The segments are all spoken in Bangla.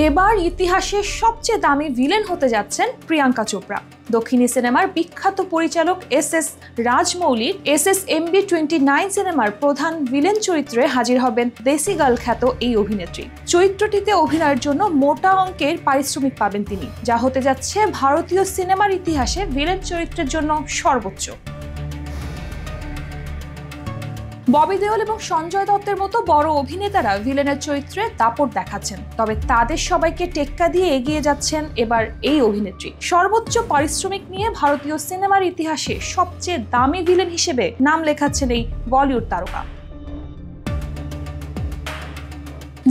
এবার ইতিহাসের সবচেয়ে দামি ভিলেন হতে যাচ্ছেন প্রিয়াঙ্কা চোপড়া। দক্ষিণী সিনেমার বিখ্যাত পরিচালক এস রাজমৌলির SSMB29 সিনেমার প্রধান ভিলেন চরিত্রে হাজির হবেন দেশি গার্ল খ্যাত এই অভিনেত্রী। চরিত্রটিতে অভিনয়ের জন্য মোটা অঙ্কের পারিশ্রমিক পাবেন তিনি, যা হতে যাচ্ছে ভারতীয় সিনেমার ইতিহাসে ভিলেন চরিত্রের জন্য সর্বোচ্চ। ববি দেওল এবং সঞ্জয় দত্তের মতো বড় অভিনেতারা ভিলেনের চরিত্রে দাপট দেখাচ্ছেন, তবে তাদের সবাইকে টেক্কা দিয়ে এগিয়ে যাচ্ছেন এবার এই অভিনেত্রী। সর্বোচ্চ পারিশ্রমিক নিয়ে ভারতীয় সিনেমার ইতিহাসে সবচেয়ে দামি ভিলেন হিসেবে নাম লেখাচ্ছেন এই বলিউড তারকা।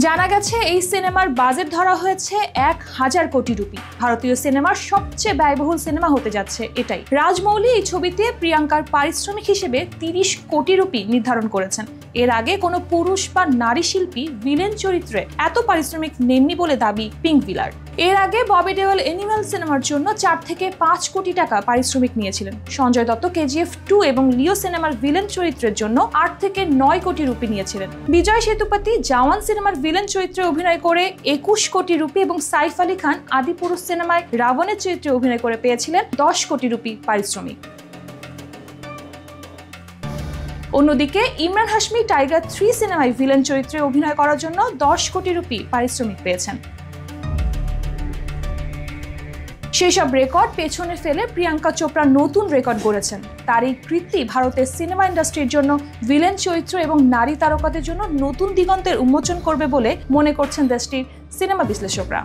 জানা গেছে এই সিনেমার বাজেট ধরা হয়েছে 1000 কোটি রুপি। ভারতীয় সিনেমার সবচেয়ে ব্যয়বহুল সিনেমা হতে যাচ্ছে এটাই। রাজমৌলি এই ছবিতে প্রিয়াঙ্কার পারিশ্রমিক হিসেবে 30 কোটি রুপি নির্ধারণ করেছেন। এর আগে কোনো পুরুষ বা নারী শিল্পী ভিলেন চরিত্রে এত পারিশ্রমিক নেননি বলে দাবি পিঙ্ক ভিলার। এর আগে ববি দেওল অ্যানিমাল সিনেমার জন্য 4 থেকে 5 কোটি টাকা পারিশ্রমিক নিয়েছিলেন। সঞ্জয় দত্ত KGF 2 এবং লিও সিনেমার ভিলেন চরিত্রের জন্য 8 থেকে 9 কোটি রুপি নিয়েছিলেন। বিজয় সেতুপতি জওয়ান সিনেমার ভিলেন চরিত্রে অভিনয় করে 21 কোটি রুপি এবং সাইফ আলী খান আদিপুরুষ সিনেমায় রাবণের চরিত্রে অভিনয় করে পেয়েছিলেন 10 কোটি রুপি পারিশ্রমিক। অন্যদিকে ইমরান হাশমি টাইগার 3 সিনেমায় ভিলেন চরিত্রে অভিনয় করার জন্য 10 কোটি রুপি পারিশ্রমিক পেয়েছেন। সেসব রেকর্ড পেছনে ফেলে প্রিয়াঙ্কা চোপড়া নতুন রেকর্ড গড়েছেন। তার এই কীর্তি ভারতের সিনেমা ইন্ডাস্ট্রির জন্য ভিলেন চরিত্র এবং নারী তারকাদের জন্য নতুন দিগন্তের উন্মোচন করবে বলে মনে করছেন দেশটির সিনেমা বিশ্লেষকরা।